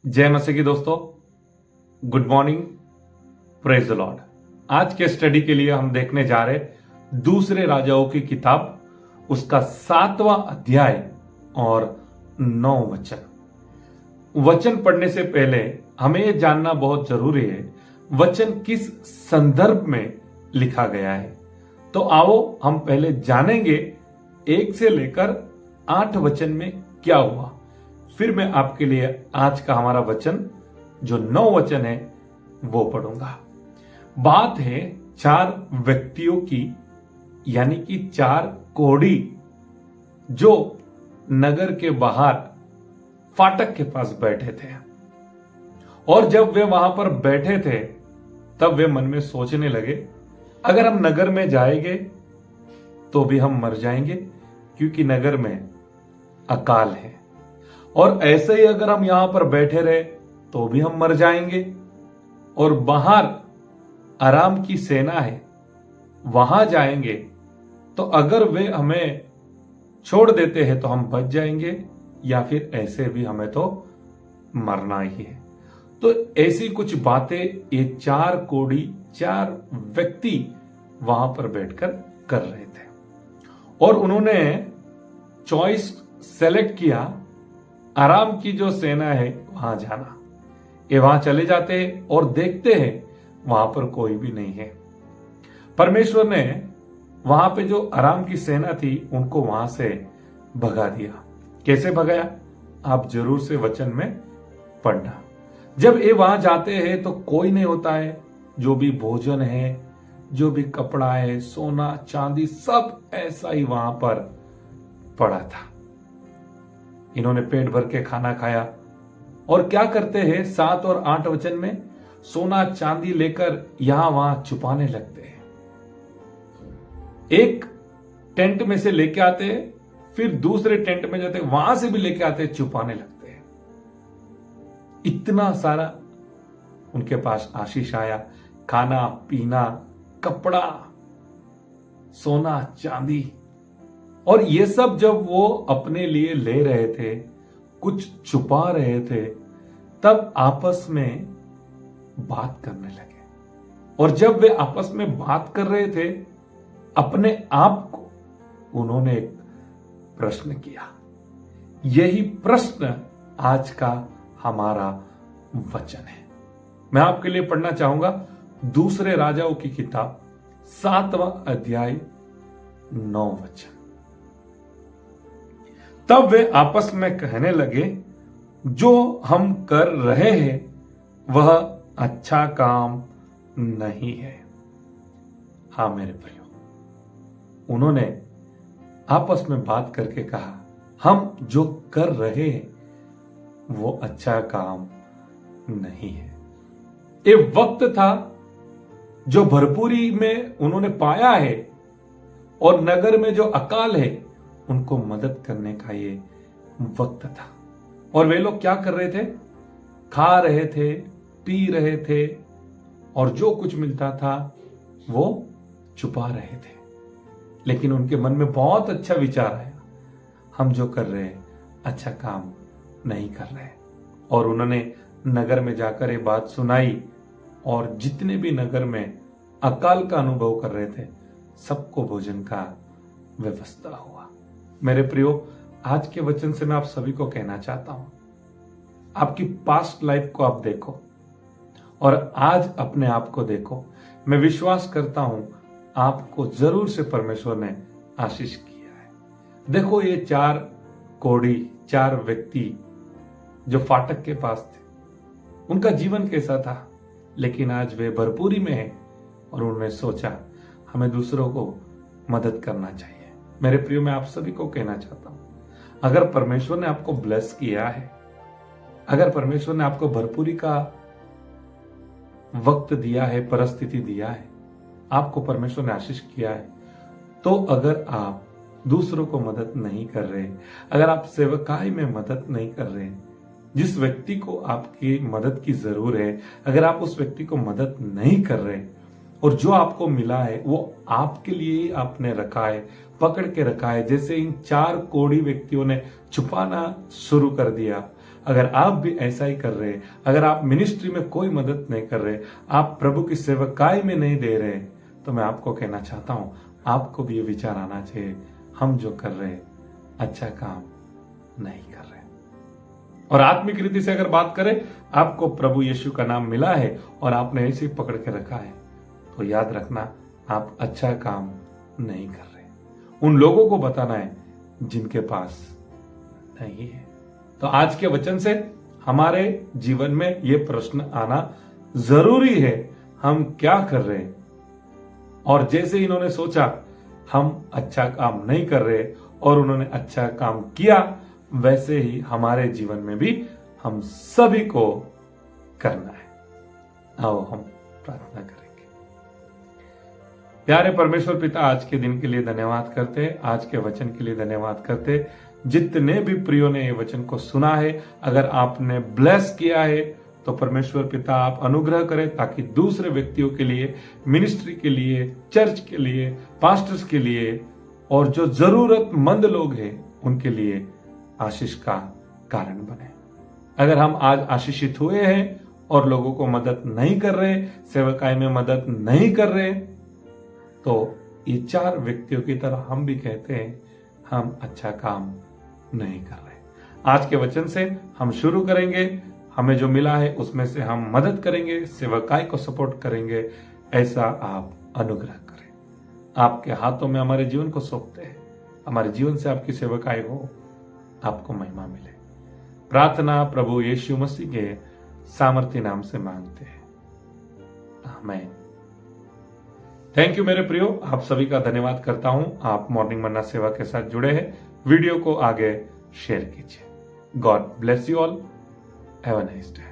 जय मसीह की दोस्तों, good morning, praise the Lord. आज के स्टडी के लिए हम देखने जा रहे दूसरे राजाओं की किताब, उसका 7वां अध्याय और 9 वचन। वचन पढ़ने से पहले हमें यह जानना बहुत जरूरी है वचन किस संदर्भ में लिखा गया है। तो आओ हम पहले जानेंगे 1 से लेकर 8 वचन में क्या हुआ, फिर मैं आपके लिए आज का हमारा वचन जो 9 वचन है वो पढ़ूंगा। बात है 4 व्यक्तियों की, यानी कि 4 कोढ़ी जो नगर के बाहर फाटक के पास बैठे थे। और जब वे वहां पर बैठे थे तब वे मन में सोचने लगे, अगर हम नगर में जाएंगे तो भी हम मर जाएंगे, क्योंकि नगर में अकाल है। और ऐसे ही अगर हम यहां पर बैठे रहे तो भी हम मर जाएंगे। और बाहर अराम की सेना है, वहां जाएंगे तो अगर वे हमें छोड़ देते हैं तो हम बच जाएंगे, या फिर ऐसे भी हमें तो मरना ही है। तो ऐसी कुछ बातें ये 4 कोढ़ी, 4 व्यक्ति वहां पर बैठकर कर रहे थे। और उन्होंने चॉइस सेलेक्ट किया, अराम की जो सेना है वहां जाना। ये वहां चले जाते हैं और देखते हैं वहां पर कोई भी नहीं है। परमेश्वर ने वहां पे जो अराम की सेना थी उनको वहां से भगा दिया। कैसे भगाया आप जरूर से वचन में पढ़ना। जब ये वहां जाते हैं तो कोई नहीं होता है, जो भी भोजन है, जो भी कपड़ा है, सोना चांदी सब ऐसा ही वहां पर पड़ा था। इन्होंने पेट भर के खाना खाया और क्या करते हैं 7 और 8 वचन में, सोना चांदी लेकर यहां वहां छुपाने लगते हैं। एक टेंट में से लेके आते हैं, फिर दूसरे टेंट में जाते हैं, वहां से भी लेके आते हैं, छुपाने लगते हैं। इतना सारा उनके पास आशीष आया, खाना पीना, कपड़ा, सोना चांदी। और ये सब जब वो अपने लिए ले रहे थे, कुछ छुपा रहे थे, तब आपस में बात करने लगे। और जब वे आपस में बात कर रहे थे, अपने आप को उन्होंने एक प्रश्न किया। यही प्रश्न आज का हमारा वचन है। मैं आपके लिए पढ़ना चाहूंगा दूसरे राजाओं की किताब 7वां अध्याय 9 वचन। तब वे आपस में कहने लगे, जो हम कर रहे हैं वह अच्छा काम नहीं है। हां मेरे प्रियो, उन्होंने आपस में बात करके कहा, हम जो कर रहे हैं वो अच्छा काम नहीं है। एक वक्त था जो भरपूरी में उन्होंने पाया है, और नगर में जो अकाल है उनको मदद करने का ये वक्त था। और वे लोग क्या कर रहे थे, खा रहे थे, पी रहे थे, और जो कुछ मिलता था वो छुपा रहे थे। लेकिन उनके मन में बहुत अच्छा विचार आया, हम जो कर रहे हैं अच्छा काम नहीं कर रहे। और उन्होंने नगर में जाकर ये बात सुनाई, और जितने भी नगर में अकाल का अनुभव कर रहे थे सबको भोजन का व्यवस्था हुआ। मेरे प्रियो, आज के वचन से मैं आप सभी को कहना चाहता हूं, आपकी पास्ट लाइफ को आप देखो और आज अपने आप को देखो। मैं विश्वास करता हूं आपको जरूर से परमेश्वर ने आशीष किया है। देखो ये 4 कोढ़ी, 4 व्यक्ति जो फाटक के पास थे, उनका जीवन कैसा था, लेकिन आज वे भरपूरी में हैं और उन्होंने सोचा हमें दूसरों को मदद करना चाहिए। मेरे प्रियो, मैं आप सभी को कहना चाहता हूं, अगर परमेश्वर ने आपको ब्लेस किया है, अगर परमेश्वर ने आपको भरपूरी का वक्त दिया है, परिस्थिति दिया है, आपको परमेश्वर ने आशीष किया है, तो अगर आप दूसरों को मदद नहीं कर रहे, अगर आप सेवकाई में मदद नहीं कर रहे, जिस व्यक्ति को आपकी मदद की जरूरत है, अगर आप उस व्यक्ति को मदद नहीं कर रहे, और जो आपको मिला है वो आपके लिए ही आपने रखा है, पकड़ के रखा है, जैसे इन 4 कोढ़ी व्यक्तियों ने छुपाना शुरू कर दिया, अगर आप भी ऐसा ही कर रहे, अगर आप मिनिस्ट्री में कोई मदद नहीं कर रहे, आप प्रभु की सेवकाई में नहीं दे रहे, तो मैं आपको कहना चाहता हूं, आपको भी ये विचार आना चाहिए, हम जो कर रहे अच्छा काम नहीं कर रहे। और आत्मिक रीति से अगर बात करें, आपको प्रभु यीशु का नाम मिला है और आपने ऐसे ही पकड़ के रखा है, तो याद रखना आप अच्छा काम नहीं कर रहे। उन लोगों को बताना है जिनके पास नहीं है। तो आज के वचन से हमारे जीवन में यह प्रश्न आना जरूरी है, हम क्या कर रहे हैं। और जैसे इन्होंने सोचा हम अच्छा काम नहीं कर रहे और उन्होंने अच्छा काम किया, वैसे ही हमारे जीवन में भी हम सभी को करना है। आओ हम प्रार्थना करेंगे। प्यारे परमेश्वर पिता, आज के दिन के लिए धन्यवाद करते, आज के वचन के लिए धन्यवाद करते। जितने भी प्रियो ने ये वचन को सुना है, अगर आपने ब्लेस किया है तो परमेश्वर पिता आप अनुग्रह करें, ताकि दूसरे व्यक्तियों के लिए, मिनिस्ट्री के लिए, चर्च के लिए, पास्टर्स के लिए और जो जरूरतमंद लोग हैं उनके लिए आशीष का कारण बने। अगर हम आज आशीषित हुए हैं और लोगों को मदद नहीं कर रहे, सेवकाई में मदद नहीं कर रहे, तो ये 4 व्यक्तियों की तरह हम भी कहते हैं हम अच्छा काम नहीं कर रहे। आज के वचन से हम शुरू करेंगे, हमें जो मिला है उसमें से हम मदद करेंगे, सेवकाई को सपोर्ट करेंगे। ऐसा आप अनुग्रह करें। आपके हाथों में हमारे जीवन को सौंपते हैं, हमारे जीवन से आपकी सेवकाई हो, आपको महिमा मिले। प्रार्थना प्रभु यीशु मसीह के सामर्थ्य नाम से मांगते हैं, आमीन। थैंक यू मेरे प्रियो, आप सभी का धन्यवाद करता हूं। आप मॉर्निंग मन्ना सेवा के साथ जुड़े हैं। वीडियो को आगे शेयर कीजिए। God bless you all. Have a nice day.